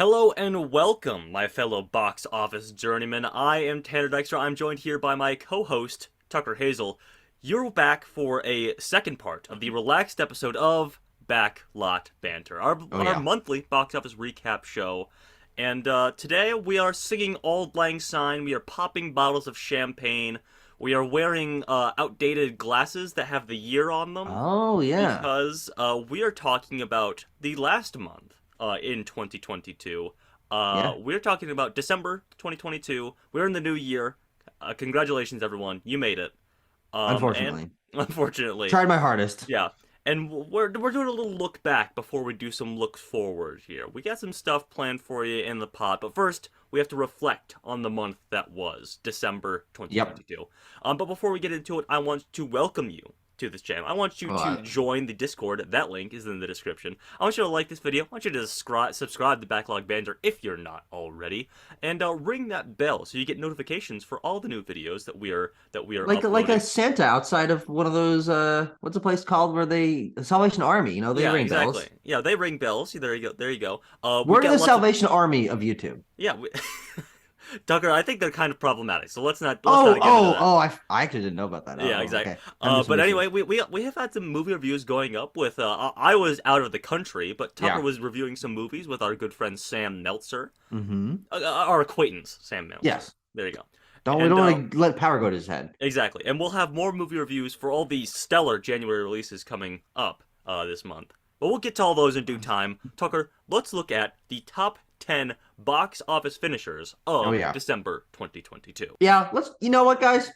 Hello and welcome, my fellow box office journeymen. I am Tanner Dykstra. I'm joined here by my co-host, Tucker Hazel. You're back for a second part of the relaxed episode of Backlot Banter, our, Oh our yeah. monthly box office recap show. And today we are singing Auld Lang Syne, we are popping bottles of champagne, we are wearing outdated glasses that have the year on them, Oh yeah. because we are talking about the last month in 2022. Yeah. We're talking about December 2022. We're in the new year. Congratulations, everyone. You made it. And Unfortunately. unfortunately, Tried my hardest. yeah. And we're doing a little look back before we do some looks forward here. We got some stuff planned for you in the pod, but first we have to reflect on the month that was December Yep. 2022. But before we get into it, I want to welcome you to this channel. I want you Oh, to join the Discord. That link is in the description. I want you to like this video. I want you to subscribe to Backlog Banter if you're not already, and ring that bell so you get notifications for all the new videos that we are like a uploading. Santa outside of one of those what's the place called where they Salvation Army, they Yeah, ring exactly. bells. Yeah, they ring bells. There you go. There you go. We We're got the lots of Salvation Army of YouTube. yeah. Tucker, I think they're kind of problematic. So let's not Oh, get into oh, that. oh, I actually didn't know about that. Yeah, Oh, exactly. okay. I missed some But issues. anyway, we have had some movie reviews going up with. I was out of the country, but Tucker Yeah. was reviewing some movies with our good friend Sam Meltzer, Mm-hmm. our acquaintance Sam Meltzer. Yes. There you go. We And don't want to let power go to his head. exactly, and we'll have more movie reviews for all the stellar January releases coming up this month. But we'll get to all those in due time. Tucker, let's look at the top 10 box office finishers Oh of yeah. December 2022. Yeah, you know what, guys?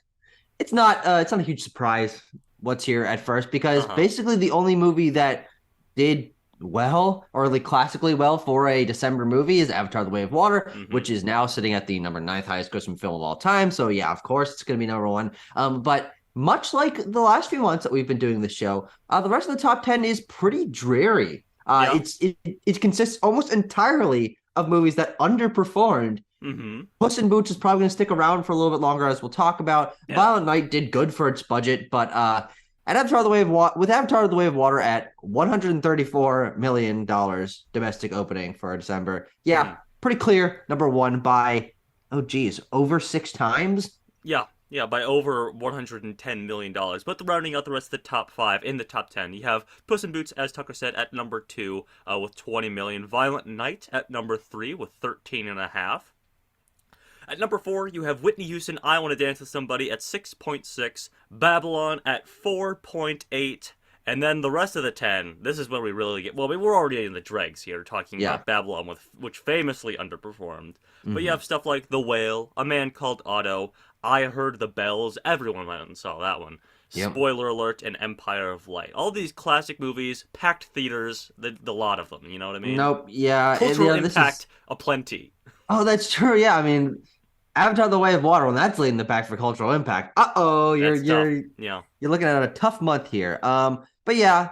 It's not a huge surprise what's here at first because Uh-huh. basically the only movie that did well or like classically well for a December movie is Avatar: The Way of Water, Mm-hmm. which is now sitting at the number ninth highest grossing film of all time. So yeah, of course it's going to be number one. But much like the last few months that we've been doing this show, the rest of the top 10 is pretty dreary. Yeah. It consists almost entirely of movies that underperformed. Mm-hmm. Puss in Boots is probably going to stick around for a little bit longer, as we'll talk about. Yeah. Violent Night did good for its budget, but at Avatar: The Way of with Avatar: The Way of Water at $134 million domestic opening for December, yeah, Mm. pretty clear number one by over six times. Yeah. Yeah, by over $110 million. But rounding out the rest of the top five in the top 10, you have Puss in Boots, as Tucker said, at number 2 with 20 million. Violent Night at number 3 with 13.5. At number 4, you have Whitney Houston, I Want to Dance with Somebody at 6.6, Babylon at 4.8, and then the rest of the 10, this is where we really get, well, we're already in the dregs here, talking Yeah. about Babylon, which famously underperformed. But you Mhm. have stuff like The Whale, A Man Called Otto, I Heard the Bells, everyone went and saw that one. Yep. Spoiler alert, and Empire of Light. All these classic movies, packed theaters, the lot of them, you know what I mean? Nope. Yeah. Cultural Yeah. This impact is. aplenty. Oh, that's true. Yeah. I mean, Avatar: The Way of Water, when that's leading the pack for cultural impact. Uh-oh, That's tough. Yeah. you're looking at a tough month here. But yeah,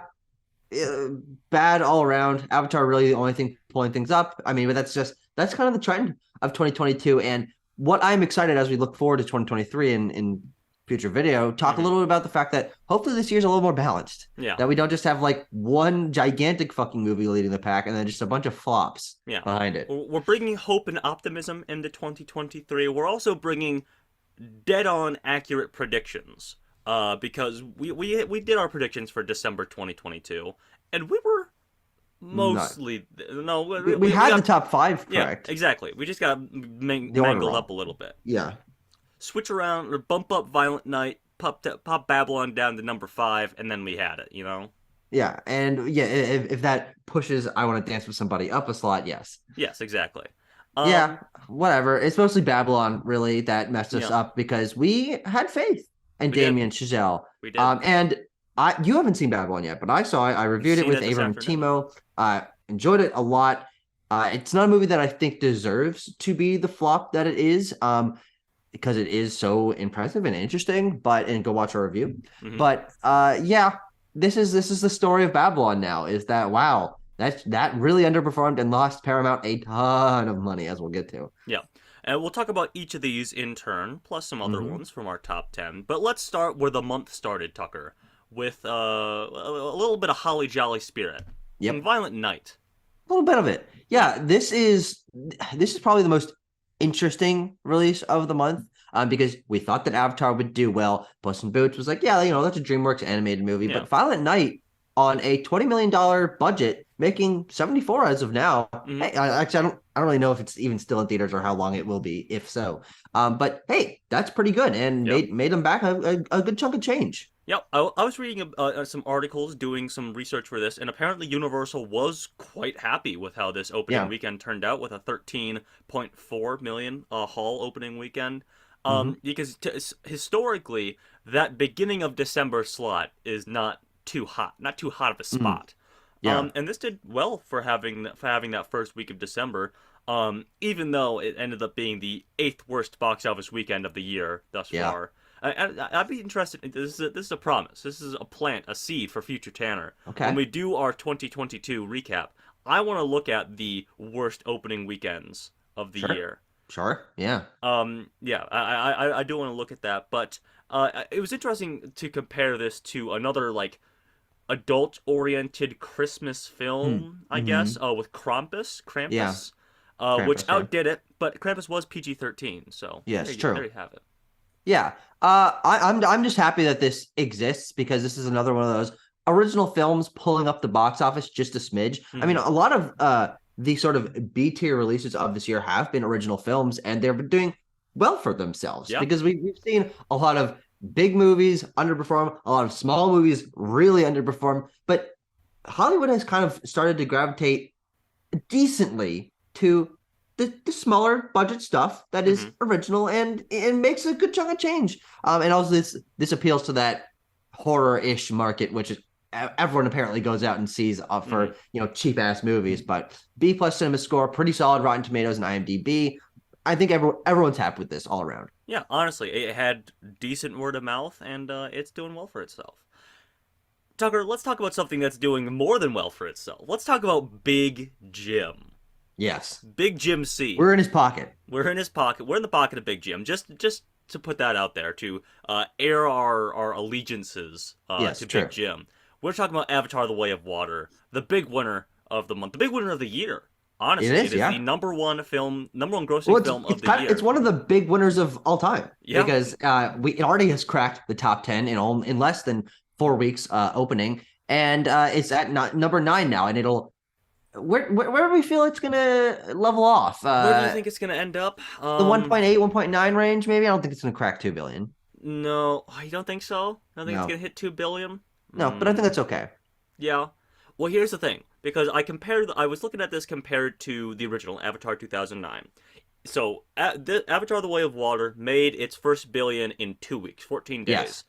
uh, bad all around. Avatar really the only thing pulling things up. I mean, but that's kind of the trend of 2022. And what I'm excited as we look forward to 2023 in future video, talk a Mhm. little bit about the fact that hopefully this year's a little more balanced. Yeah. That we don't just have like one gigantic fucking movie leading the pack and then just a bunch of flops Yeah. behind it. We're bringing hope and optimism into 2023. We're also bringing dead on accurate predictions. Because we did our predictions for December 2022, and we were No, mostly no we had the got, top five yeah, correct. exactly. We just got The order mangled wrong. up a little bit. Yeah. Switch around or bump up Violent Night, pop Babylon down to number 5, and then we had it. You know. Yeah, and yeah, if that pushes I Want to Dance with Somebody up a slot, yes. Yes, exactly. Yeah, whatever. It's mostly Babylon, really, that messed us Yeah, up because we had faith in we did. Damien Chazelle. We did. And you haven't seen Babylon yet, but I saw it. I reviewed it Seen with it this Abram afternoon. Timo. Enjoyed it a lot. It's not a movie that I think deserves to be the flop that it is. Because it is so impressive and interesting, and go watch our review. Hmm. But yeah, this is the story of Babylon now, is that wow, that really underperformed and lost Paramount a ton of money, as we'll get to. Yeah. And we'll talk about each of these in turn, plus some other Mm-hmm. ones from our top 10. But let's start where the month started, Tucker, with a little bit of holly jolly spirit. Yep. Some Violent Night. little bit of it. Yeah, this is probably the most interesting release of the month. Because we thought that Avatar would do well. Puss in Boots was like, yeah, that's a DreamWorks animated movie. Yeah. But Violent Night on a $20 million budget, making 74 as of now. Hmm. Hey, actually, I don't really know if it's even still in theaters or how long it will be, if so. But hey, that's pretty good and Yep. made them back a good chunk of change. Yep, I was reading some articles, doing some research for this, and apparently Universal was quite happy with how this opening Yeah. weekend turned out, with a 13.4 million haul opening weekend. Hmm. Because historically, that beginning of December slot is not too hot of a Hmm. spot. Yeah. And this did well for having that first week of December. Even though it ended up being the eighth worst box office weekend of the year thus Yeah. far. I'd be interested. This is a promise. This is a plant, a seed for future Tanner. When Okay. we do our 2022 recap, I want to look at the worst opening weekends of the Sure. year. Sure. Yeah. Yeah, I do want to look at that, but it was interesting to compare this to another like adult-oriented Christmas Hmm. film, I guess, Hmm. with Krampus, Yeah. Krampus, which Krampus. Yeah. outdid it, but Krampus was PG-13, so Yes. there True. you have it. Yeah. I'm just happy that this exists because this is another one of those original films pulling up the box office just a smidge. I mean, Hmm. a lot of the sort of B tier releases of this year have been original films, and they've been doing well for themselves Yeah. because we've seen a lot of big movies underperform, a lot of small movies really underperform, but Hollywood has kind of started to gravitate decently to the smaller budget stuff that is Hmm. original and makes a good chunk of change. And also this appeals to that horror-ish market, which is everyone apparently goes out and sees Hmm. for cheap ass movies. But B+ cinema score, pretty solid Rotten Tomatoes and IMDb. I think everyone's happy with this all around. Yeah, honestly, it had decent word of mouth, and it's doing well for itself. Tucker, let's talk about something that's doing more than well for itself. Let's talk about Big Jim. Yes, Big Jim C. we're in his pocket. We're in his pocket. We're in the pocket of Big Jim. Just to put that out there, to air our allegiances Yes, to Big true. Jim. We're talking about Avatar: The Way of Water, the big winner of the month, the big winner of the year. It Honestly, it is, is the yeah. number one Well, grossing it's film it's of the kind of, it's year. one of the big winners of all time Yeah. because it already has cracked the top 10 in less than 4 weeks opening, and it's at number 9 now, and it'll where do we feel it's gonna level off? Where do you think it's gonna end up? The 1.8, 1.9 range, maybe. I don't think it's gonna crack 2 billion. No, you don't think so? I don't think it's No, gonna hit 2 billion. no, but I think Hmm. that's okay. Yeah. Well, here's the thing, because I was looking at this compared to the original Avatar 2009. So, Avatar: The Way of Water made its first billion in 2 weeks, 14 Yes. days.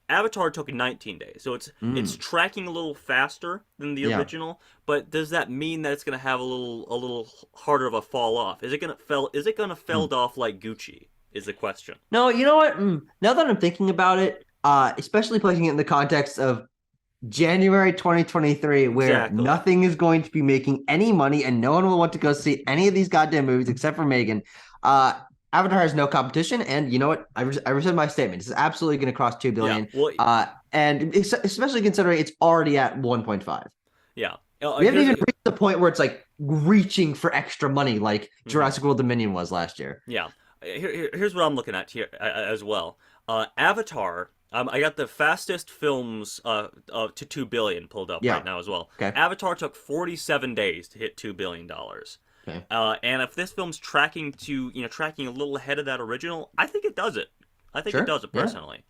Avatar took 19 days, so it's Mm, tracking a little faster than the yeah. original. But does that mean that it's gonna have a little harder of a fall off? Is it gonna Mm. fell off like Gucci? Is the question. No, you know what? Now that I'm thinking about it, especially placing it in the context of January 2023, where Exactly. nothing is going to be making any money and no one will want to go see any of these goddamn movies except for Megan. Uh, Avatar has no competition, and you know what? I rescind my statement. This is absolutely going to cross 2 Yeah. billion. Well, And especially considering it's already at 1.5. yeah. We haven't Here's even reached the point where it's like reaching for extra money like mhm. Jurassic World Dominion was last year. Yeah. Here's what I'm looking at here as well. Avatar. I got the fastest films to 2 billion pulled up right Yeah. now as well. Okay. Avatar took 47 days to hit $2 billion. Okay. And if this film's tracking a little ahead of that original, I think it does it. I think it Sure. does it Yeah. personally.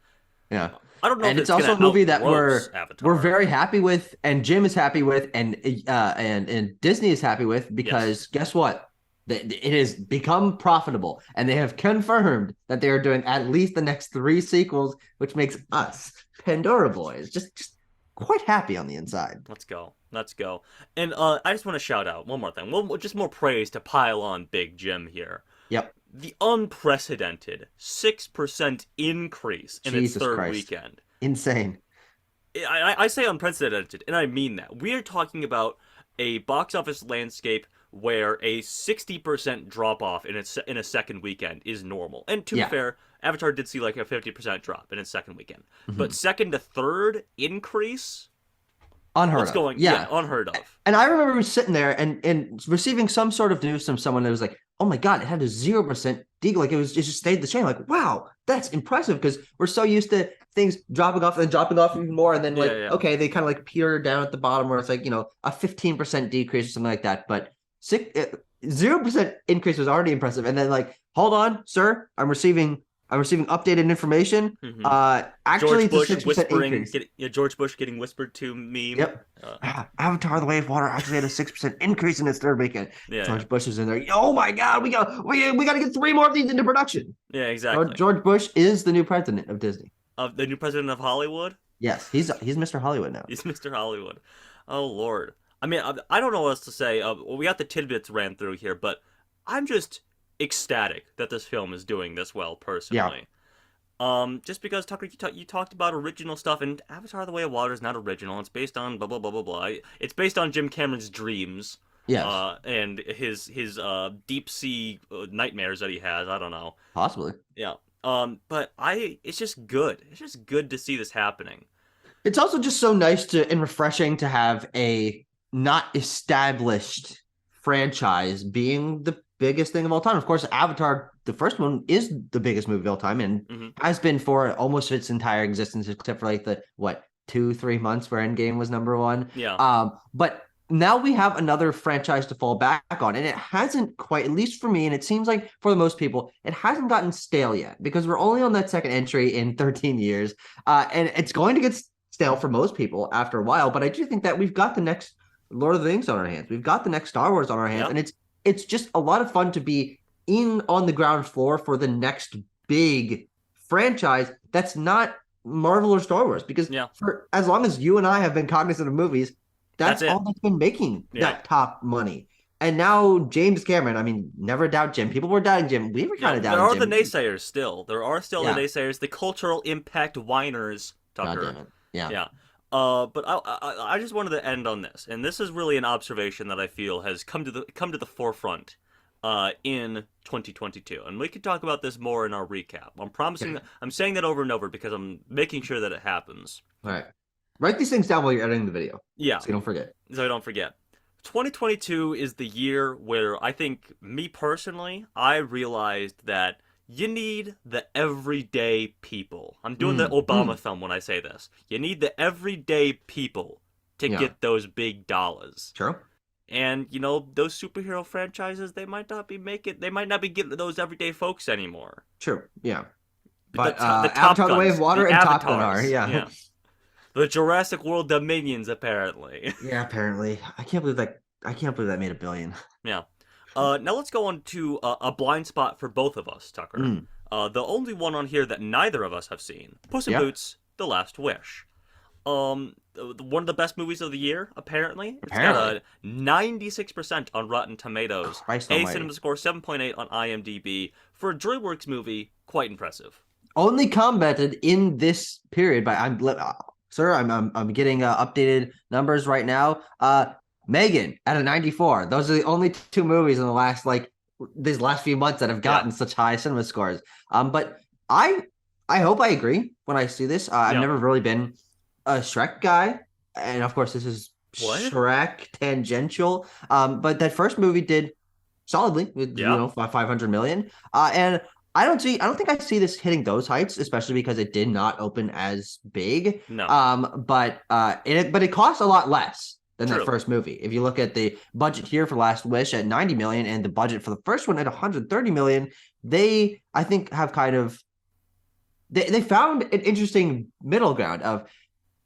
Yeah. I don't know if And it's it's also gonna a movie that outgross we're Avatar. very happy with, and Jim is happy with, and Disney is happy with Yes. because guess what? It has become profitable, and they have confirmed that they are doing at least the next 3 sequels, which makes us Pandora boys just quite happy on the inside. Let's go. Let's go. And I just want to shout out one more thing. Just more praise to pile on Big Jim here. Yep. The unprecedented 6% increase in its Jesus third Christ. weekend. Insane. I say unprecedented, and I mean that. We are talking about a box office landscape where a 60% drop off in a second weekend is normal. And to be Yeah. fair, Avatar did see like a 50% drop in its second weekend. But Mhm. second to third increase, Unheard What's of. going? Yeah, Yeah. unheard of. And I remember sitting there and receiving some sort of news from someone that was like, "Oh my God, it had a 0% decline. Like it just stayed the same." Like, wow, that's impressive because we're so used to things dropping off and dropping off even more, and then Yeah, like, yeah, okay, they kind of like peter down at the bottom where it's like a 15% decrease or something like that. But 0% increase was already impressive, and then like, hold on, sir, I'm receiving updated information. hmm Actually, George it's a Bush 6% whispering, increase. George Bush getting whispered to meme. Yep. Uh, Avatar: The Way of Water actually had a 6% increase in its third weekend. yeah, yeah, George Bush is in there. Oh my God, we got to get three more of these into production. yeah, exactly. George Bush is the new president of Disney. The new president of Hollywood. Yes, he's Mr. Hollywood now. He's Mr. Hollywood. Oh Lord. I mean, I don't know what else to say. We got the tidbits ran through here, but I'm just ecstatic that this film is doing this well, Yeah. personally. Just because Tucker, you talked about original stuff, and Avatar: The Way of Water is not original. It's based on blah blah blah blah blah. It's based on Jim Cameron's dreams, Yes. and his deep sea nightmares that he has. I don't know. Possibly. Yeah. But it's just good. It's just good to see this happening. It's also just so nice to and refreshing to have a not established franchise being the biggest thing of all time. Of course, Avatar, the first one, is the biggest movie of all time and hmm has been for almost its entire existence, except for like the what 2-3 months where Endgame was number one. Yeah. But now we have another franchise to fall back on, and it hasn't quite, at least for me, and it seems like for the most people, it hasn't gotten stale yet because we're only on that second entry in 13 years, and it's going to get stale for most people after a while. But I do think that we've got the next Lord of the Rings on our hands. We've got the next Star Wars on our hands, Yeah. and it's just a lot of fun to be in on the ground floor for the next big franchise that's not Marvel or Star Wars. Because Yeah. for as long as you and I have been cognizant of movies, That's that's it. all that's been making Yeah. that top money. And now James Cameron, I mean, never doubt Jim. People were doubting Jim. We were Yeah. kind of There doubting are the Jim. naysayers still. There are still the Yeah. naysayers, the cultural impact whiners, God Tucker. damn it. Yeah. Yeah. But I just wanted to end on this, and this is really an observation that I feel has come to the forefront, in 2022, and we can talk about this more in our recap. I'm promising. Okay. I'm saying that over and over because I'm making sure that it happens. All right. Write these things down while you're editing the video Yeah. so you don't forget. So I don't forget. 2022 is the year where I think, me personally, I realized that you need the everyday people. I'm doing the Obama thumb when I say this. You need the everyday people to Yeah. get those big dollars. True. And those superhero franchises, they might not be getting those everyday folks anymore. True. Yeah. The, But the Top Avatar: The Way Guns, of Water the and Top Gun are, Avatars, yeah. the Jurassic World Dominions, apparently. Yeah, apparently. I can't believe that made $1 billion. Yeah. Now let's go on to a blind spot for both of us, Tucker. Mm. The only one on here that neither of us have seen: Puss in Yeah. Boots: The Last Wish. One of the best movies of the year, apparently. It's Apparently. got a 96% on Rotten Tomatoes. Christ A almighty. cinema score 7.8 on IMDb. For a DreamWorks movie, quite impressive. Only combated in this period by sir, I'm getting updated numbers right now. Megan at a 94. Those are the only two movies in the last these last few months that have gotten such high cinema scores. But I hope I agree when I see this. I've Yeah. never really been a Shrek guy, and of course this is What? Shrek tangential. But that first movie did solidly with Yeah. 500 million. And I don't think I see this hitting those heights, especially because it did not open as big. No. But it costs a lot less than True. that first movie. If you look at the budget here for Last Wish at 90 million and the budget for the first one at 130 million, they I think have kind of they found an interesting middle ground of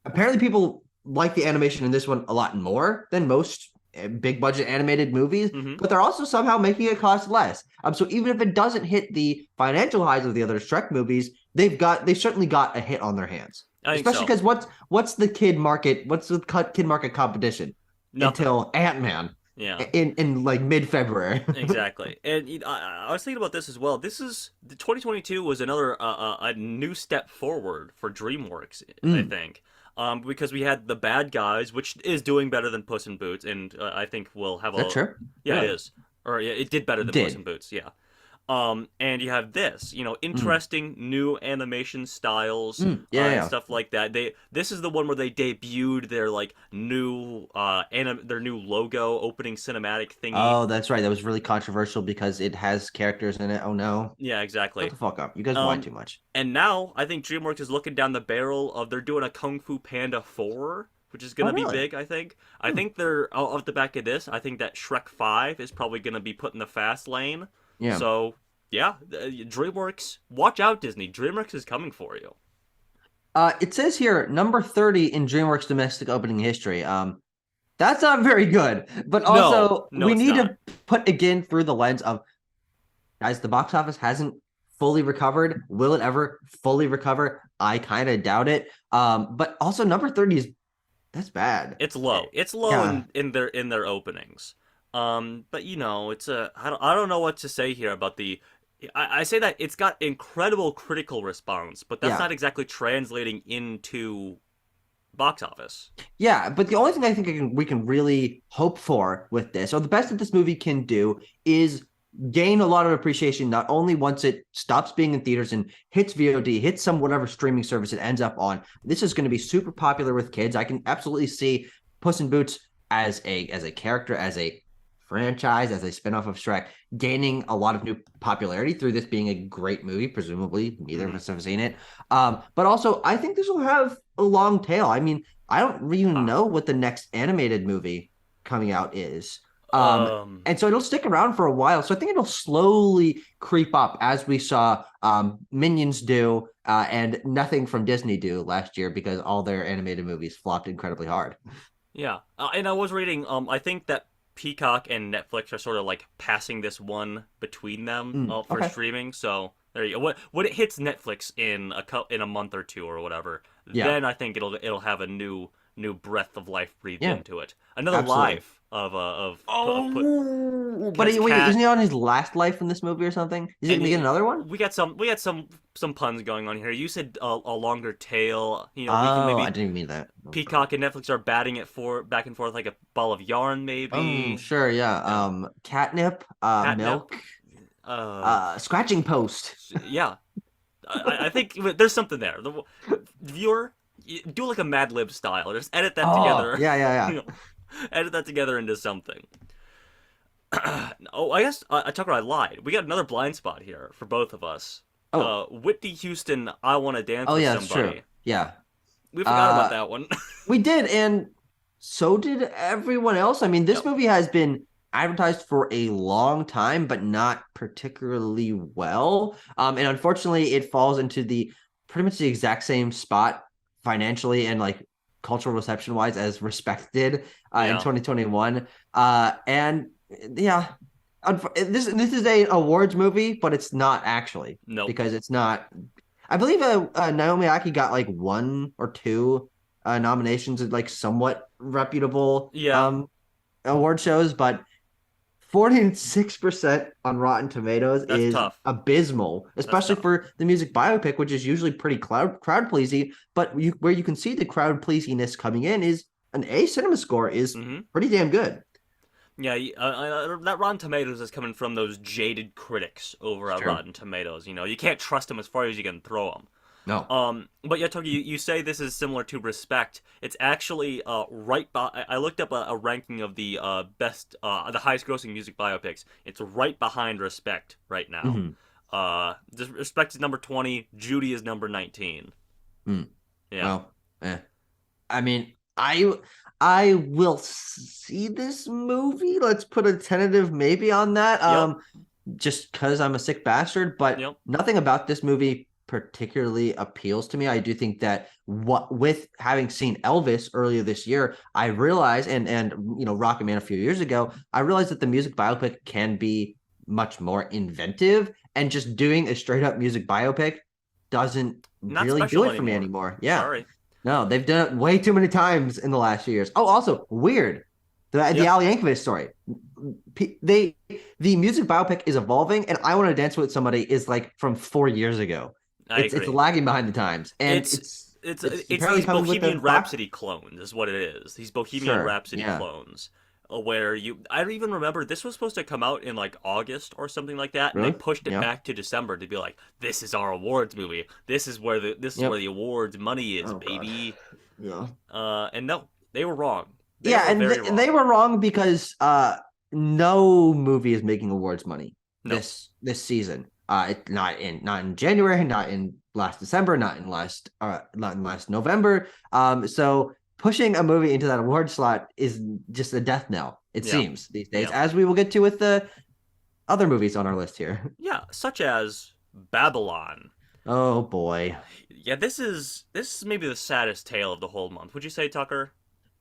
apparently people like the animation in this one a lot more than most big budget animated movies, Mhm. but they're also somehow making it cost less. So even if it doesn't hit the financial highs of the other Shrek movies, they've certainly got a hit on their hands. I think Especially so. because what's the kid market? What's the kid market competition Nothing. until Ant-Man Yeah. in like mid-February? Exactly. And I was thinking about this as well. This is the 2022 was another a new step forward for DreamWorks, I think. Because we had The Bad Guys, which is doing better than Puss in Boots, and I think we'll have Is that true? Yeah, Really? it is. Or yeah, it did better than Puss in Boots. Yeah. And you have this, Mm, interesting new animation styles, yeah, and yeah. stuff like that. This is the one where they debuted their like new their new logo opening cinematic thingy. Oh, that's right. That was really controversial because it has characters in it. Oh no. Yeah, Shut exactly. the fuck up. You guys whine Um, too much. and now I think DreamWorks is looking down the barrel of they're doing a Kung Fu Panda 4, which is Oh gonna be really? big. I think. I Hmm. think they're off the back of this. I think that Shrek 5 is probably gonna be put in the fast lane. Yeah. So yeah, DreamWorks, watch out, Disney. DreamWorks is coming for you. It says here number 30 in DreamWorks domestic opening history. That's not very good. But No, also no, we it's need not. to put again through the lens of guys, the box office hasn't fully recovered. Will it ever fully recover? I kind of doubt it. But also number 30 is that's bad. It's low. It's low Yeah. in their openings. But it's I don't know what to say here about the. I say that it's got incredible critical response, but that's Yeah. not exactly translating into box office. Yeah, but the only thing I think we can really hope for with this, or the best that this movie can do, is gain a lot of appreciation, not only once it stops being in theaters and hits VOD, hits some whatever streaming service it ends up on. This is going to be super popular with kids. I can absolutely see Puss in Boots as a character, as a franchise, as a spinoff of Shrek, gaining a lot of new popularity through this being a great movie. Presumably, neither of Mm-hmm. us have seen it. But also, I think this will have a long tail. I mean, I don't really Ah. know what the next animated movie coming out is. Um, Um. and so it'll stick around for a while. So I think it'll slowly creep up as we saw Minions do and nothing from Disney do last year because all their animated movies flopped incredibly hard. Yeah. And I was reading. I think that Peacock and Netflix are sort of like passing this one between them for Okay. streaming. So there you go. When it hits Netflix in a month or two or whatever, Yeah. then I think it'll have a new breath of life breathed Yeah. into it. Another Absolutely. life of put Oh, but his wait, isn't cat. he on his last life in this movie or something? Is he And gonna get another one? we got some puns going on here. You said a longer tail. We can Oh, I maybe didn't even mean that. I'm sorry. Peacock and Netflix are batting it for back and forth like a ball of yarn, maybe. Sure, yeah. You know, Catnip, catnip. milk, Uh, scratching post. yeah. I think there's something there. The viewer, do like a Mad Lib style. Just edit that Oh, together. yeah, yeah, you yeah. know, edit that together into something. Oh, I guess Tucker, I lied. We got another blind spot here for both of us. Oh, Whitney Houston, I Want to Dance oh with yeah, that's true. Somebody. Yeah. We forgot about Uh, that one. we did, and so did everyone else. I mean, this Yep. movie has been advertised for a long time, but not particularly well. And unfortunately, it falls into the pretty much the exact same spot financially and like cultural reception wise as Respect did in Yeah. 2021. And yeah, this is a awards movie, but it's not actually Nope. because it's not. I believe Naomi Aki got like one or two nominations at like somewhat reputable Yeah. award shows, but 46% on Rotten Tomatoes That's is tough. abysmal, That's especially tough. for the music biopic, which is usually pretty crowd pleasing. But where you can see the crowd pleasingness coming in is an A cinema score is Mm-hmm. pretty damn good. Yeah, that Rotten Tomatoes is coming from those jaded critics over It's at true. Rotten Tomatoes. You can't trust them as far as you can throw them. No. But yeah, Toki, you say this is similar to Respect. It's actually right. I looked up a ranking of the the highest grossing music biopics. It's right behind Respect right now. Mm-hmm. Respect is number 20. Judy is number 19. Mm. Yeah. Well, eh. I mean, I will see this movie. Let's put a tentative maybe on that. Yep. Just because I'm a sick bastard, but Yep. nothing about this movie particularly appeals to me. I do think that what with having seen Elvis earlier this year, I realized and Rocket Man a few years ago, I realized that the music biopic can be much more inventive and just doing a straight up music biopic doesn't Not really do special it for me anymore. anymore. Yeah. Sorry. No, they've done it way too many times in the last few years. Oh, also weird. The Yep. Al Yankovic story. The music biopic is evolving, and I Want to Dance with Somebody is like from 4 years ago. I It's agree. lagging behind the times, and It's it's it's it's apparently these coming with the Bohemian box. Rhapsody clones is what it is. These Bohemian Sure, Rhapsody yeah. clones. where I don't even remember, this was supposed to come out in like August or something like that, and they Really? pushed it Yeah. back to December to be like, this is our awards movie. This is where Yep. the awards money is, Oh God. baby. Yeah. And no, they were wrong. They Yeah, were and very they wrong. were wrong because no movie is making awards money No. this season. Not in January, not in last December, not in last November. So pushing a movie into that award slot is just a death knell, it Yeah. seems, these days, Yeah. as we will get to with the other movies on our list here. Yeah, such as Babylon. Oh boy. Yeah, this is maybe the saddest tale of the whole month. Would you say, Tucker?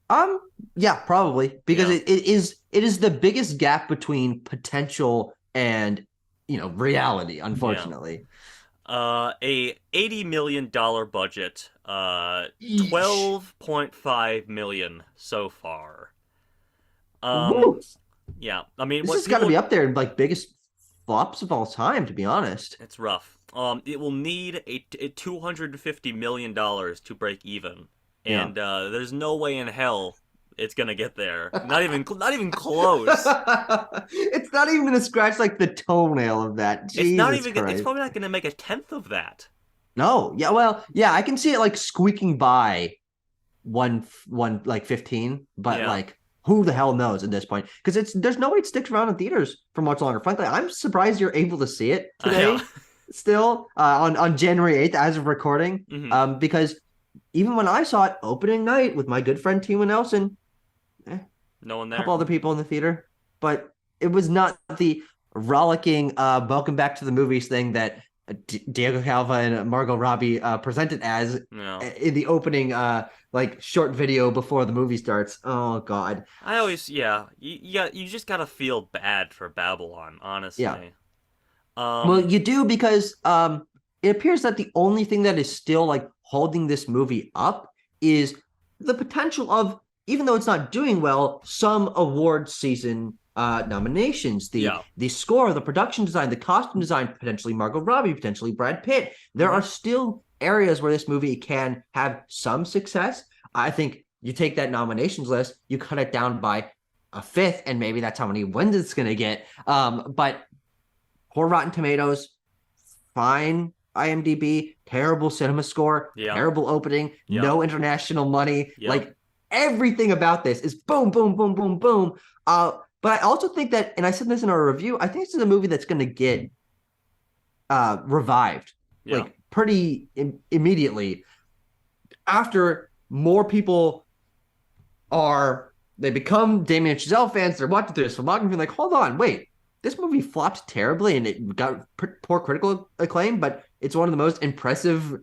Um, yeah, probably because Yeah. it is the biggest gap between potential and reality, Yeah. unfortunately. A $80 million budget. Eesh. 12.5 million so far. Um, Woo. yeah. I mean, This what has got to people be up there like biggest flops of all time, to be honest. it's rough. It will need a $250 million to break even, Yeah. and there's no way in hell it's gonna get there. Not even close. It's not even gonna scratch like the toenail of that. It's not Jesus even. It's Christ. probably not gonna make a tenth of that. No. Yeah, well, yeah, I can see it like squeaking by one like 15, but Yeah. like who the hell knows at this point? Because there's no way it sticks around in theaters for much longer. Frankly, I'm surprised you're able to see it Yeah. today still on January 8th as of recording. Hmm. Because even when I saw it opening night with my good friend Tima Nelson, a No one couple there. other people in the theater, but it was not the rollicking welcome back to the movies thing that Diego Calva and Margot Robbie presented as No. in the opening like short video before the movie starts. Oh God. I always. Yeah. You just gotta feel bad for Babylon, Yeah. honestly. Well, Um. you do because it appears that the only thing that is still like holding this movie up is the potential of, even though it's not doing well, some award season nominations. The Yeah. the score, the production design, the costume design, potentially Margot Robbie, potentially Brad Pitt. There Hmm. are still areas where this movie can have some success. I think you take that nominations list, you cut it down by a fifth, and maybe that's how many wins it's going to get. But poor Rotten Tomatoes, fine IMDb, terrible cinema score, Yeah. terrible opening, Yeah. no international money. Yeah. Like everything about this is boom, boom, boom, boom, boom. But I also think that, and I said this in our review, I think this is a movie that's going to get revived Yeah. like pretty immediately after more people they become Damien Chazelle fans. They're watching through this filmography, like, hold on, wait, this movie flopped terribly and it got poor critical acclaim, but it's one of the most impressive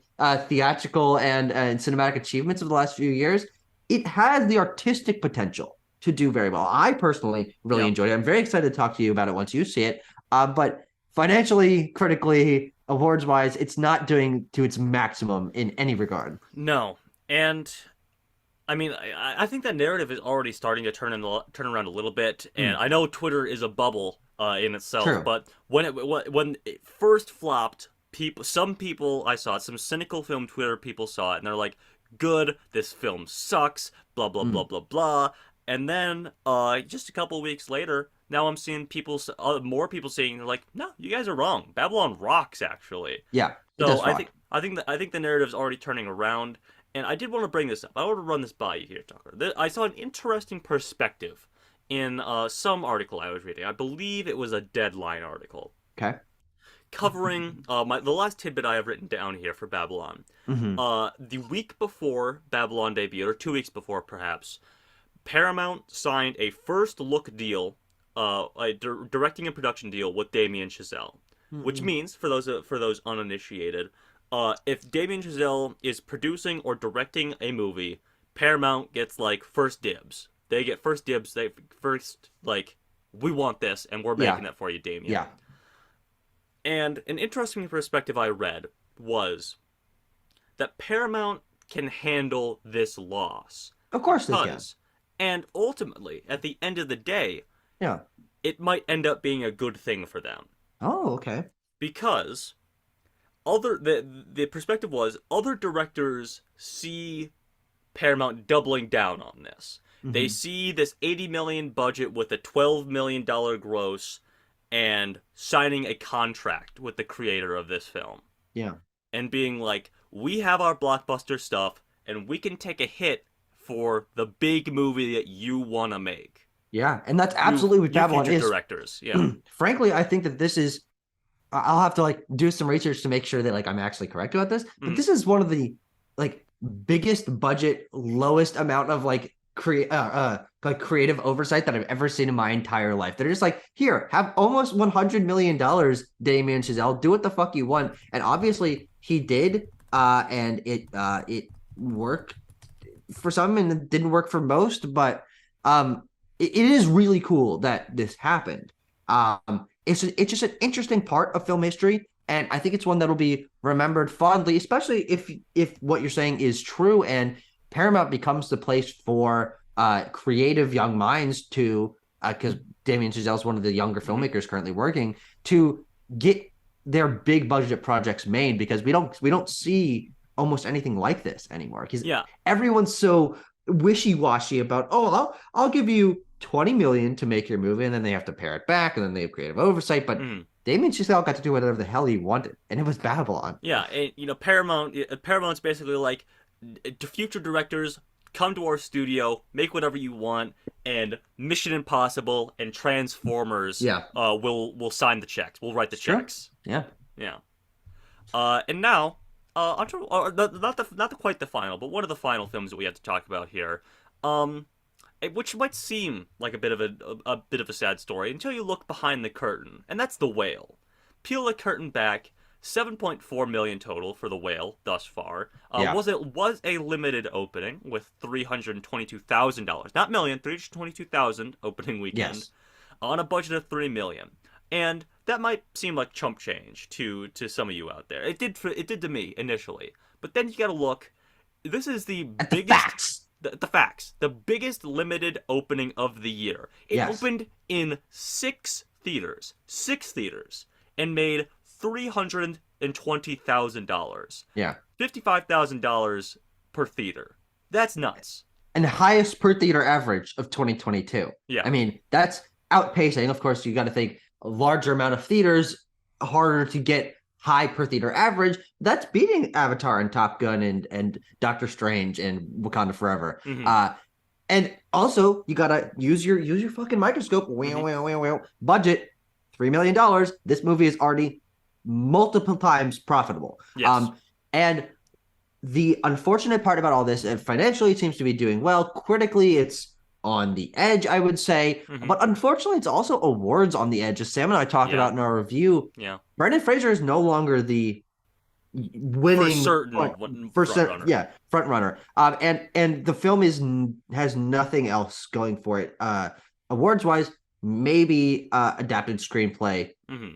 theatrical and cinematic achievements of the last few years. It has the artistic potential to do very well. I personally really Yeah. enjoyed it. I'm very excited to talk to you about it once you see it. But financially, critically, awards wise, it's not doing to its maximum in any regard. No. And I mean, I think that narrative is already starting to turn around a little bit, and Hmm, I know Twitter is a bubble in itself, true. but when it first flopped, some people I saw it, some cynical film Twitter people saw it, and they're like, "Good, this film sucks," blah blah blah Hmm. blah blah, and then just a couple weeks later, now I'm seeing more people saying they're like, "No, you guys are wrong. Babylon rocks, actually." Yeah, it So does I think rock. I think that I think the narrative's already turning around, and I did want to bring this up. I want to run this by you here, Tucker. I saw an interesting perspective in some article I was reading. I believe it was a Deadline article Okay. covering the last tidbit I have written down here for Babylon. Hmm. The week before Babylon debuted, or 2 weeks before, perhaps, Paramount signed a first look deal, directing and production deal with Damien Chazelle, which Hmm. means for those uninitiated, if Damien Chazelle is producing or directing a movie, Paramount gets like first dibs. They get first dibs. They first like we want this, and we're Yeah, making that for you, Damien. yeah. And an interesting perspective I read was that Paramount can handle this loss Of course they can. because, and ultimately, at the end of the day, Yeah. it might end up being a good thing for them Oh, okay. because the perspective was other directors see Paramount doubling down on this They Hmm. see this 80 million budget with a $12 million gross and signing a contract with the creator of this film Yeah. and being like, we have our blockbuster stuff and we can take a hit for the big movie that you want to make. Yeah. And that's You absolutely what you Babylon future is. directors. Yeah. Frankly, I think that this is I'll have to like do some research to make sure that like I'm actually correct about this, but Mhm. this is one of the like biggest budget, lowest amount of like creative oversight that I've ever seen in my entire life. They're just like, here, have almost $100 million, Damien Chazelle, do what the fuck you want. And obviously he did, and it worked for some and it didn't work for most, but it is really cool that this happened. It's just an interesting part of film history, and I think it's one that'll be remembered fondly, especially if what you're saying is true and Paramount becomes the place for creative young minds to because Damien Chazelle is one of the younger Mhm. filmmakers currently working to get their big budget projects made because we don't see almost anything like this anymore because Yeah. everyone's so wishy-washy about, oh, I'll give you 20 million to make your movie, and then they have to pare it back, and then they have creative oversight. But Mhm. Damien Chazelle got to do whatever the hell he wanted, and it was Babylon. Yeah, and Paramount's basically like, to future directors, come to our studio, make whatever you want, and Mission Impossible and Transformers Yeah, will sign the checks. We'll write the sure. checks. Yeah. Yeah. And now, onto not quite the final, but one of the final films that we have to talk about here. Um, which might seem like a bit of a sad story until you look behind the curtain, and that's The Whale. Peel the curtain back. 7.4 million total for The Whale thus far. Yeah. Was a limited opening with $322,000, not million, 322,000 opening weekend Yes. on a budget of 3 million. And that might seem like chump change to some of you out there. It did to me initially. But then you got to look. This is the At the biggest facts. the facts. The biggest limited opening of the year. It Yes. opened in six theaters, and made $320,000, Yeah. $55,000 per theater. That's nuts. And highest per theater average of 2022. Yeah. I mean, that's outpacing. Of course, you got to think a larger amount of theaters, harder to get high per theater average. That's beating Avatar and Top Gun and Doctor Strange and Wakanda Forever. Mm-hmm. And also you gotta use your fucking microscope. Mm-hmm. Budget $3 million. This movie is already multiple times profitable. Yes. And the unfortunate part about all this, and financially, it seems to be doing well. Critically, it's on the edge, I would say. Mm-hmm. But unfortunately, it's also awards on the edge. As Sam and I talked Yeah. about in our review, Yeah. Brendan Fraser is no longer the For winning certain first, front runner. yeah, front runner. And the film has nothing else going for it. Awards wise, maybe adapted screenplay Mm-hmm.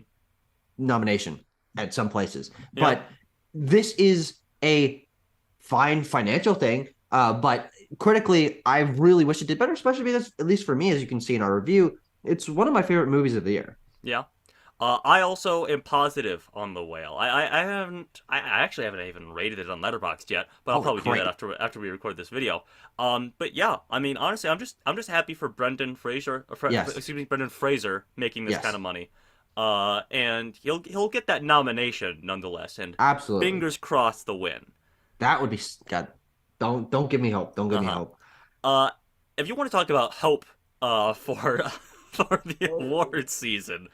nomination at some places, Yeah. but this is a fine financial thing. But critically, I really wish it did better, especially because, at least for me, as you can see in our review, it's one of my favorite movies of the year. Yeah. I also am positive on The Whale. I actually haven't even rated it on Letterboxd yet, but I'll Oh, probably do great. that after we record this video. But yeah, I mean, honestly, I'm just happy for Brendan Fraser, Yes. excuse me, Brendan Fraser making this Yes. kind of money. And he'll get that nomination nonetheless, and Absolutely. fingers crossed the win. That would be God. Don't give me hope. Don't give me Uh-huh. hope. Uh, if you want to talk about hope, for for the awards season,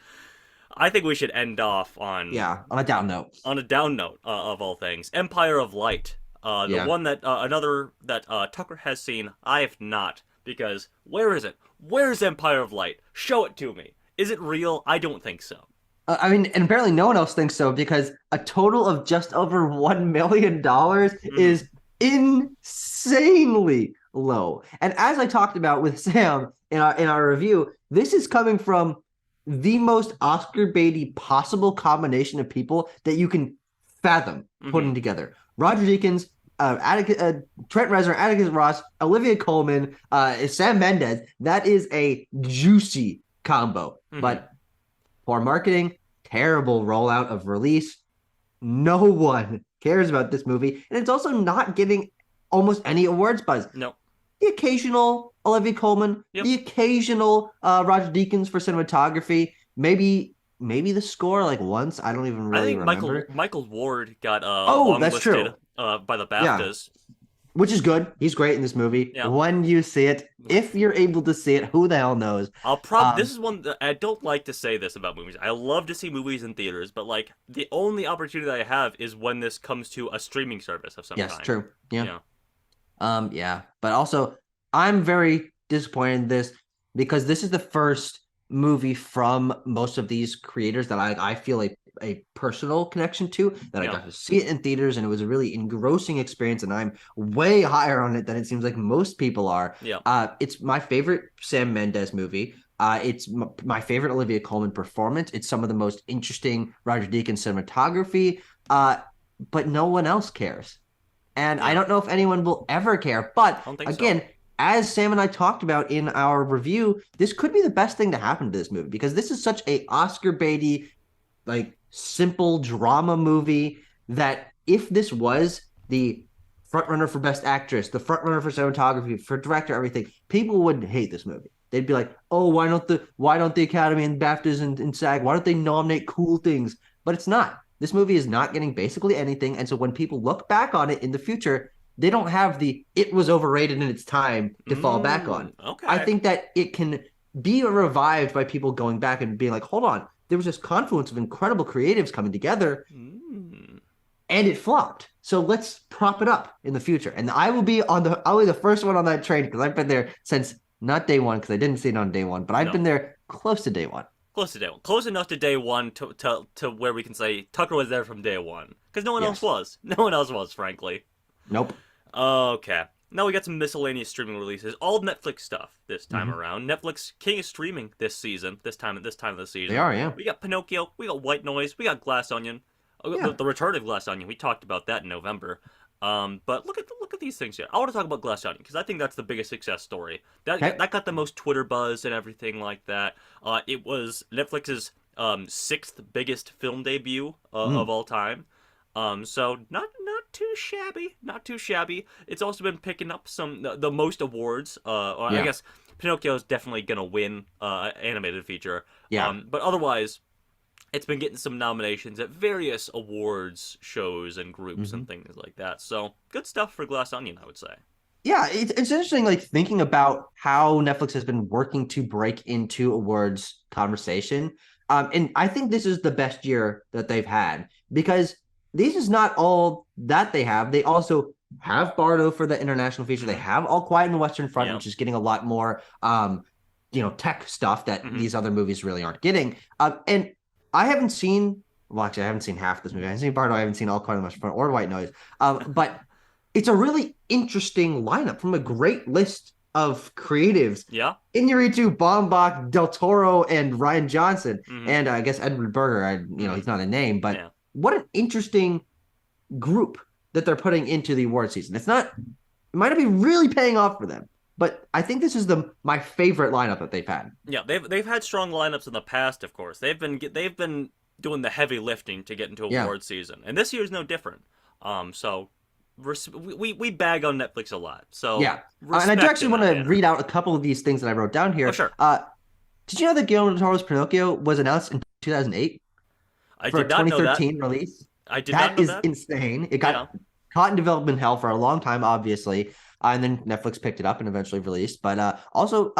I think we should end off Yeah, on a down note. on a down note, of all things, Empire of Light. The Yeah. one that another that Tucker has seen, I have not. Because where is it? Where's Empire of Light? Show it to me. Is it real? I don't think so. I mean, and apparently no one else thinks so because a total of just over $1 million Hmm. is insanely low. And as I talked about with Sam in our review, this is coming from the most Oscar baity possible combination of people that you can fathom Hmm. putting together. Roger Deakins, Trent Reznor, Atticus Ross, Olivia Colman, Sam Mendes. That is a juicy combo. Hmm. But poor marketing, terrible rollout of release. No one cares about this movie, and it's also not getting almost any awards buzz. No. The occasional Olivia Colman, Yep. the occasional Roger Deakins for cinematography, maybe the score like once. I don't even I really think Michael remember. Michael Ward got Oh, that's longlisted true. by the Yeah, BAFTAs. which is good. He's great in this movie. Yeah. When you see it, if you're able to see it, who the hell knows? This Um, is one that I don't like to say this about movies. I love to see movies in theaters, but like the only opportunity that I have is when this comes to a streaming service of some yes, kind. true. Yeah. Yeah. Yeah, but also I'm very disappointed in this because this is the first movie from most of these creators that I feel a personal connection to that I Yeah. got to see it in theaters and it was a really engrossing experience and I'm way higher on it than it seems like most people are. Yeah. It's my favorite Sam Mendes movie. It's my favorite Olivia Colman performance. It's some of the most interesting Roger Deakins cinematography. Uh, but no one else cares. And I Yeah. don't know if anyone will ever care. But I don't think so. again, as Sam and I talked about in our review, this could be the best thing to happen to this movie because this is such a Oscar baity, like simple drama movie that if this was the front runner for best actress, the front runner for cinematography, for director, everything, people would hate this movie. They'd be like, "Oh, why don't the Academy and BAFTAs and SAG, why don't they nominate cool things?" But it's not. This movie is not getting basically anything, and so when people look back on it in the future, they don't have the "it was overrated in its time" to fall back on. I Okay. think that it can be revived by people going back and being like, "Hold on, there was this confluence of incredible creatives coming together Mm. and it flopped. So let's prop it up in the future." And I'll be the first one on that train because I've been there since not day one because I didn't see it on day one, but I've been No. there close to day one. Close to day one. Close enough to day one to where we can say Tucker was there from day one. Because no one else Yes. was. No one else was, frankly. Nope. Okay. Now we got some miscellaneous streaming releases. All Netflix stuff this time Mm-hmm. around. Netflix king of streaming this season. This time of the They season. are, yeah. We got Pinocchio. We got White Noise. We got Glass Onion. Yeah. The return of Glass Onion. We talked about that in November. But look at these things here. I want to talk about Glass Onion because I think that's the biggest success story. Okay. That got the most Twitter buzz and everything like that. It was Netflix's sixth biggest film debut of Mm. all time. So not too shabby, not too shabby. It's also been picking up the most awards. Or I Yeah. guess Pinocchio is definitely gonna win animated feature. Yeah. But otherwise, it's been getting some nominations at various awards shows and groups Mm-hmm. and things like that. So good stuff for Glass Onion, I would say. Yeah, it's interesting, like thinking about how Netflix has been working to break into awards conversation. And I think this is the best year that they've had because this is not all that they have. They also have Bardo for the international feature. They Mm-hmm. have All Quiet on the Western Front, Yeah. which is getting a lot more, tech stuff that Mm-hmm. these other movies really aren't getting. And I haven't seen, well, actually, I haven't seen half this movie. I haven't seen Bardo. I haven't seen All Quiet on the Western Front or White Noise. But it's a really interesting lineup from a great list of creatives. Yeah. Inarritu, Baumbach, Del Toro, and Ryan Johnson, Mm-hmm. and I guess Edward Berger. Mm-hmm. He's not a name, but Yeah. what an interesting group that they're putting into the award season. It might not be really paying off for them, but I think this is my favorite lineup that they've had. Yeah. They've had strong lineups in the past, of course. They've been doing the heavy lifting to get into Yeah, award season, and this year is no different. So we bag on Netflix a lot. So yeah. And I do respect actually in want that to manner. read out a couple of these things that I wrote down Oh here. sure. Did you know that Guillermo del Toro's Pinocchio was announced in 2008 I for a did not know that. 2013 release? I did not That know is that. insane. It Yeah. got caught in development hell for a long time, obviously, and then Netflix picked it up and eventually released. But also,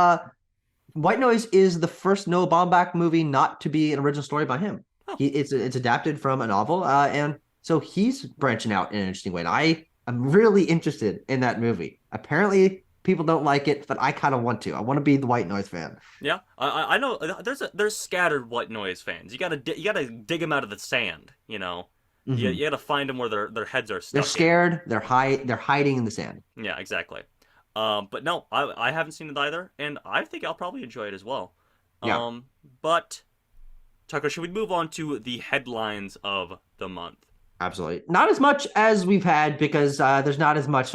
White Noise is the first Noah Baumbach movie not to be an original story by him. Oh. It's adapted from a novel, and so he's branching out in an interesting way. And I am really interested in that movie. Apparently, people don't like it, but I kind of want to. I want to be the White Noise fan. Yeah. I know. There's scattered White Noise fans. You gotta dig them out of the sand. You know. Mhm. You gotta find them where their heads are They're stuck in. scared. They're hiding in the sand. Yeah. Exactly. But no, I haven't seen it either, and I think I'll probably enjoy it as well. Yeah, But Tucker, should we move on to the headlines of the month? absolutely. Not as much as we've had because there's not as much,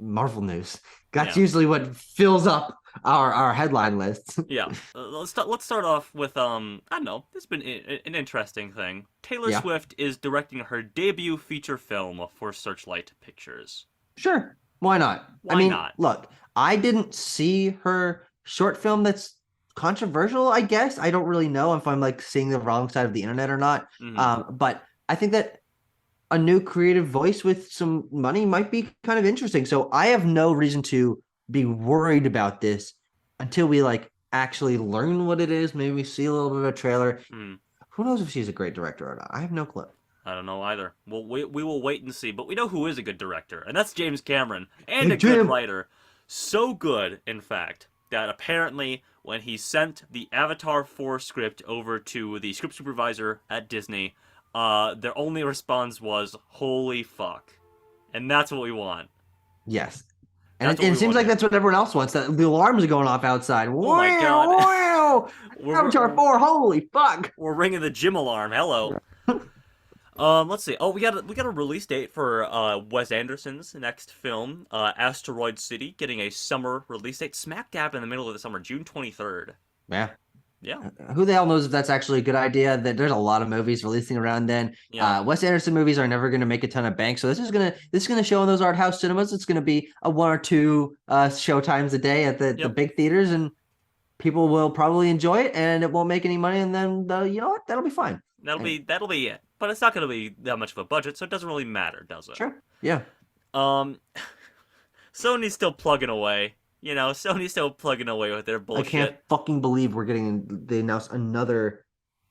Marvel news. That's Yeah. usually what fills up our headline lists. Yeah, let's start off with I don't know. This has been an interesting thing. Taylor Yeah, Swift is directing her debut feature film for Searchlight Pictures. sure. Why not? I Why mean, not? look, I didn't see her short film that's controversial, I guess. I don't really know if I'm like seeing the wrong side of the internet or not. Hmm. But I think that a new creative voice with some money might be kind of interesting. So I have no reason to be worried about this until we like actually learn what it is. Maybe we see a little bit of a trailer. Hmm. Who knows if she's a great director or not? I have no clue. I don't know either. We will wait and see. But we know who is a good director, and that's James Cameron, and Hey a good Jim. writer. So good, in fact, that apparently when he sent the Avatar 4 script over to the script supervisor at Disney, their only response was, "Holy fuck," and that's what we want. Yes. And That's it, what and we it seems want like here. that's what everyone else wants. That the alarms are going off outside. Oh my Wow, god, wow. Avatar we're 4, holy fuck. we're ringing the gym alarm. Hello. Let's see. Oh, we got a release date for Wes Anderson's next film, Asteroid City, getting a summer release date, smack dab in the middle of the summer, June 23rd. Yeah. Yeah, Who the hell knows if that's actually a good idea? That there's a lot of movies releasing around then. yeah, Wes Anderson movies are never going to make a ton of bank, so this is gonna show in those art house cinemas. It's going to be a one or two show times a day at the yep. big theaters, and people will probably enjoy it, and it won't make any money, and then you know what? That'll be fine. And That'll be it. But it's not gonna be that much of a budget, so it doesn't really matter, does it? sure, yeah, Um, Sony's still plugging away. You know, Sony's still plugging away with their I can't bullshit. fucking believe we're getting they announced another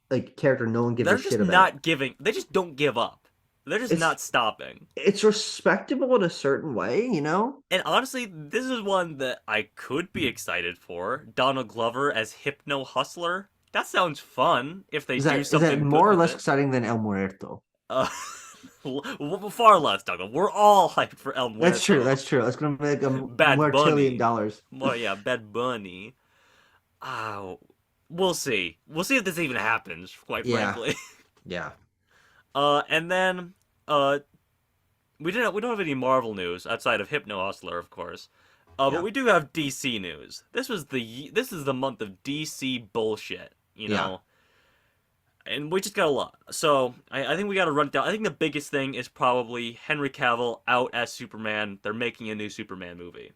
like character no one gives a They're just shit about. not giving. They just don't give up. They're just It's not stopping. it's respectable in a certain way, you know. And honestly, this is one that I could be excited for. Donald Glover as Hypno Hustler. That sounds fun if they do Is that something good more or with less it. exciting than El Muerto? Uh, far less, Douglas. We're all hyped for El That's true. Muerto. That's true. That's gonna make a Bad $1 trillion. Bunny. Well, yeah, Bad Bunny. Oh, we'll see. We'll see if this even happens, quite Yeah, frankly. yeah, And then, we don't have any Marvel news outside of Hypno Hustler, of course. But yeah, we do have DC news. This is the month of DC bullshit, you yeah. know. And we just got a lot. So I think we got to run it down. I think the biggest thing is probably Henry Cavill out as Superman. They're making a new Superman movie.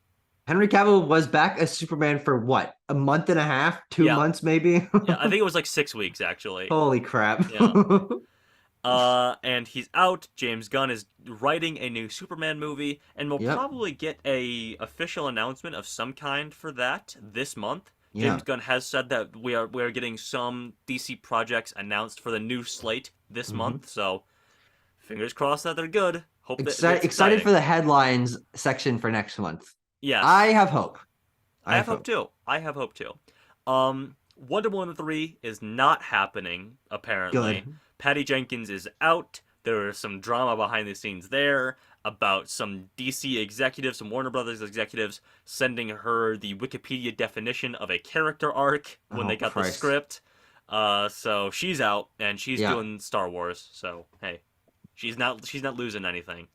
Henry Cavill was back as Superman for what? A month and a half? Two Yeah, months, maybe? yeah. I think it was like 6 weeks actually. Holy crap. Yeah. And he's out. James Gunn is writing a new Superman movie, and we'll Yep. probably get a official announcement of some kind for that this month. James Yeah. Gunn has said that we are getting some DC projects announced for the new slate this hmm month, so fingers crossed that they're good. Hope that it's Excited for exciting. the headlines section for next month. I Yes, have hope. I I have have hope hope. too. I have hope too. Wonder Woman 3 is not happening, apparently. Good. Patty Jenkins is out. There is some drama behind the scenes there about some DC executives, some Warner Brothers executives, sending her the Wikipedia definition of a character arc when Oh they got the Christ. script. So she's out and she's Yeah. doing Star Wars. So hey, she's not losing anything.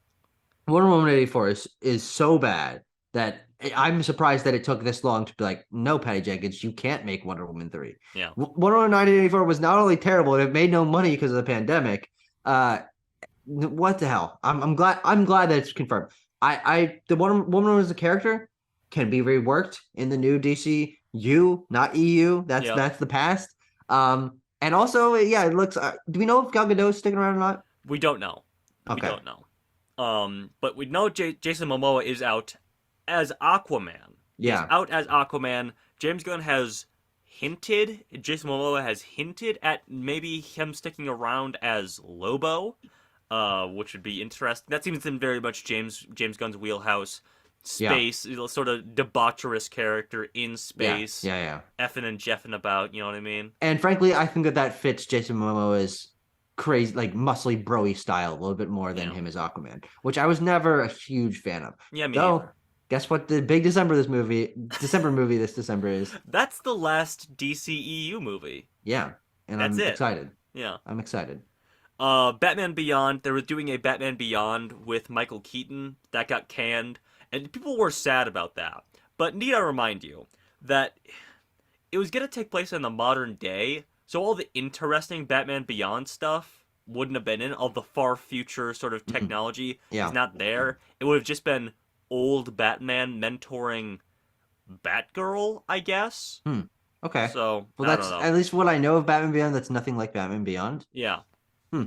Wonder Woman 84 is so bad that I'm surprised that it took this long to be like, no, Patty Jenkins, you can't make Wonder Woman 3. Yeah. Wonder Woman 1984 was not only terrible, it made no money because of the pandemic. What the hell? I'm glad that it's confirmed. The Wonder Woman as a character can be reworked in the new DCU, not EU. That's Yep. that's the past. And also, yeah, it looks. Do we know if Gal Gadot is sticking around or not? We don't know. We Okay. don't know. But we know Jason Momoa is out as Aquaman. He is Yeah. out as Aquaman. James Gunn has hinted, Jason Momoa has hinted at maybe him sticking around as Lobo, which would be interesting. That seems in very much James Gunn's wheelhouse. Yeah. Space, sort of debaucherous character in Yeah. space, Yeah. Yeah. effing and jeffing about. You know what I mean? And frankly, I think that fits Jason Momoa's crazy, like muscly, broy style a little bit more than Yeah. him as Aquaman, which I was never a huge fan of. Yeah, me Though, neither. guess what? The big December movie this December is. That's the last DCEU movie. Yeah, and That's I'm it. excited. Yeah. I'm excited. Batman Beyond. They were doing a Batman Beyond with Michael Keaton that got canned, and people were sad about that. But need I remind you that it was gonna take place in the modern day, so all the interesting Batman Beyond stuff wouldn't have been in. All the far future sort of Mhm. technology is Yeah, not there. It would have just been old Batman mentoring Batgirl, I guess. Hmm. Okay. So Well, I don't that's know. at least what I know of Batman Beyond. That's nothing like Batman Beyond. Yeah. Hmm.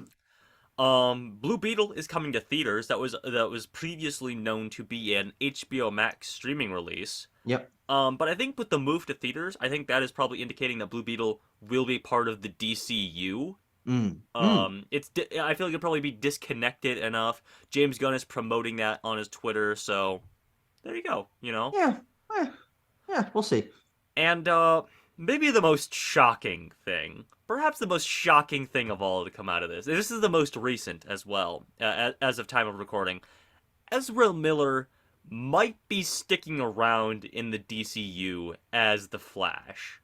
Blue Beetle is coming to theaters. That was previously known to be an HBO Max streaming release. Yep. But I think with the move to theaters, I think that is probably indicating that Blue Beetle will be part of the DCU. Mm. Mm. I feel like it'll probably be disconnected enough. James Gunn is promoting that on his Twitter, so there you go. Yeah. Eh, yeah. We'll see. And maybe the most shocking thing, perhaps the most shocking thing of all to come out of this. This is the most recent as well, as of time of recording. Ezra Miller might be sticking around in the DCU as the Flash.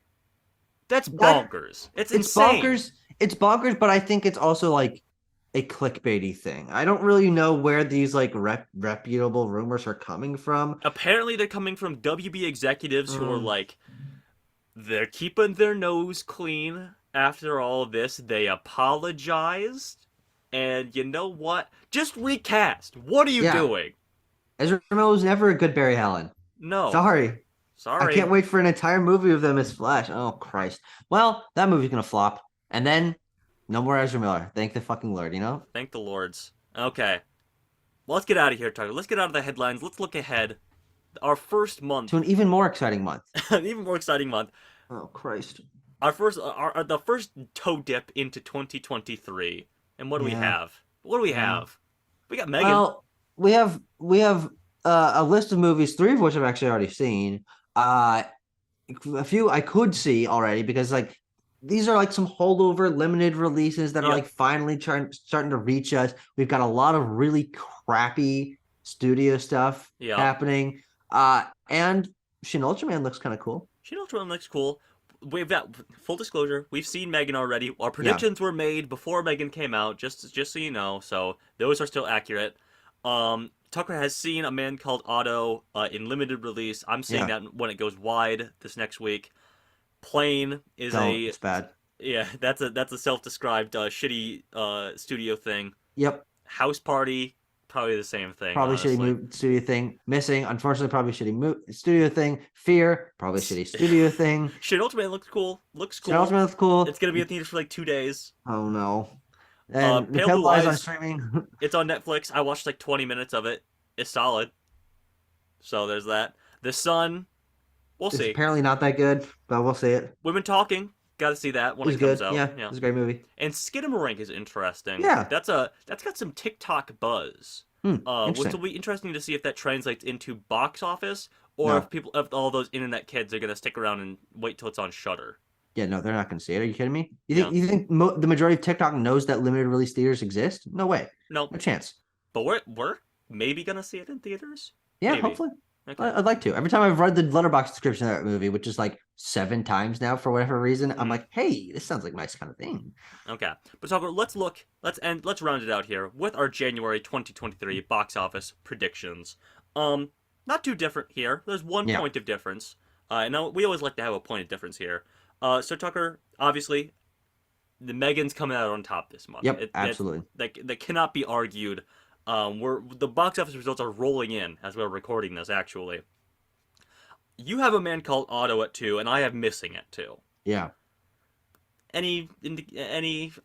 That's That bonkers. It's it's insane. bonkers. It's bonkers, but I think it's also like a clickbaity thing. I don't really know where these like reputable rumors are coming from. Apparently, they're coming from WB executives who are Mm, like, they're keeping their nose clean after all of this. They apologized. And you know what? Just recast. What are you yeah, doing? Ezra Miller was never a good Barry Allen. No. Sorry, I can't Sorry. wait for an entire movie of them as Flash. Oh Christ. Well, that movie's gonna flop, and then no more Ezra Miller. Thank the fucking Lord. You know, Thank the lords. Okay. Well, let's get out of here, Tucker. Let's get out of the headlines. Let's look ahead. Our first to month, an even more exciting month. an even more exciting month. Oh Christ. The first toe dip into 2023. And what do we Yeah. have? What do we Yeah. have? We got Megan. Well, we have a list of movies, three of which I've actually already seen. A few I could see already because like these are like some holdover limited releases that are Yep. like finally starting to reach us. We've got a lot of really crappy studio stuff Yep. happening. And Shin Ultraman looks kind of cool. Shin Ultraman looks cool. We've got full disclosure. We've seen Megan already. Our Yeah. predictions were made before Megan came out, just so you know. So those are still accurate. Tucker has seen A Man Called Otto in limited release. I'm seeing Yeah. that when it goes wide this next week. Plane is Don't. a It's bad. yeah. That's a self-described shitty studio thing. Yep. House Party, probably the same thing, Probably shitty honestly. studio thing. Missing, unfortunately, probably shitty studio thing. Fear, probably shitty studio thing. Shin Ultraman looks cool. Looks Shin cool. Ultraman is cool. It's gonna be in theaters for like 2 days. Oh no. And the Pale Pale Blue Blue Eyes on Eyes. streaming. It's on Netflix. I watched like 20 minutes of it. It's solid. So there's that. The Sun. We'll It's see. apparently not that good, but we'll see it. Women Talking. Got to see that when It's it comes good. out. Yeah, Yeah. it's a great movie. And Skinamarink is interesting. Yeah. That's got some TikTok buzz. Which will Interesting. be interesting to see if that translates into box office or No. if all those internet kids are gonna stick around and wait till it's on Shutter. Yeah, no, they're not going to see it. Are you kidding me? You Yeah. think the majority of TikTok knows that limited release theaters exist? No way. No, No chance. but we're maybe gonna see it in theaters. Yeah, Maybe. hopefully. Okay. I'd like to. Every time I've read the letterbox description of that movie, which is like 7 times now for whatever reason, I'm Mhm. like, hey, this sounds like a nice kind of thing. Okay. But Tucker, let's round it out here with our January 2023 box office predictions. Not too different here. There's one Yeah. point of difference. And we always like to have a point of difference here. So Tucker, obviously, the Megan's coming out on top this month. Yep, absolutely. That cannot be argued. The box office results are rolling in as we're recording this. Actually, you have A Man Called Otto at 2, and I have Missing at 2. Yeah. Any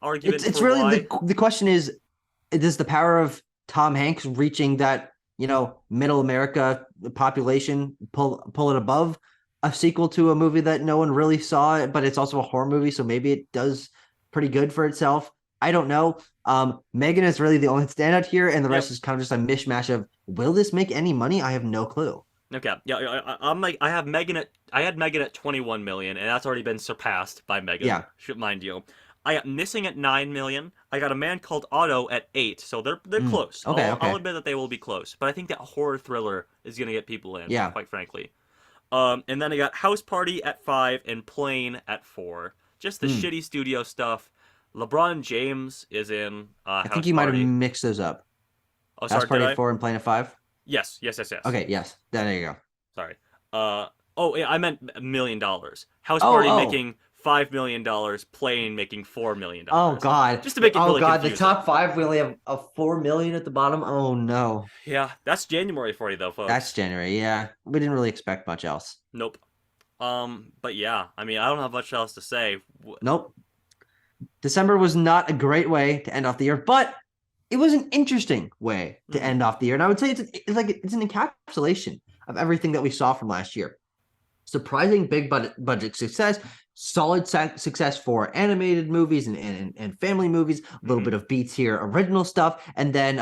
argument It's for really why? the question is, does the power of Tom Hanks reaching that, middle America population pull it above a sequel to a movie that no one really saw, but it's also a horror movie, so maybe it does pretty good for itself. I don't know. Megan is really the only standout here, and the Yep. rest is kind of just a mishmash of, will this make any money? I have no clue. Okay, yeah, I'm like I had Megan at 21 million, and that's already been surpassed by Megan. Yeah. Mind you, I got Missing at 9 million. I got A Man Called Otto at 8, so they're close. Okay, I'll okay. admit that they will be close, but I think that horror thriller is gonna get people in. Yeah. Quite frankly. And then I got House Party at 5 and Plane at 4. Just the shitty studio stuff. LeBron James is in I House think you might have Party. mixed those up. Oh, House sorry, Party did at I? 4 and Plane at 5. Yes. Okay, yes. There you go. Sorry. Oh, yeah, I meant $1 million. House Oh, Party oh. making $5 million, plane making Oh $4 million. God. Just to make it Oh really God. The confusing. top five, we only have a 4 million at the bottom. Oh no. Yeah, that's January for you though, That's folks. January. Yeah. We didn't really expect much else. Nope. But yeah, I mean, I don't have much else to say. Nope. December was not a great way to end off the year, but it was an interesting way to Mhm. end off the year. And I would say it's an encapsulation of everything that we saw from last year. Surprising big budget success, solid success for animated movies and family movies, a little Mhm. bit of beats here, original stuff, and then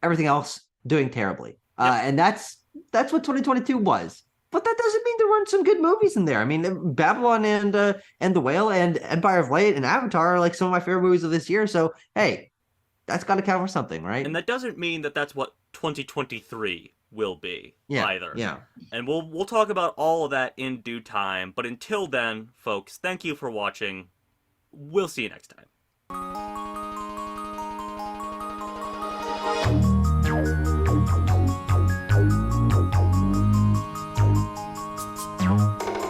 everything else doing terribly. Yep. And that's what 2022 was. But that doesn't mean there weren't some good movies in there. I mean, Babylon and The Whale and Empire of Light and Avatar are like some of my favorite movies of this year. So hey, that's got to count for something, And right? that doesn't mean that that's what 2023 will be Yeah, either. yeah. And we'll talk about all of that in due time. But until then, folks, thank you for watching. We'll see you next time.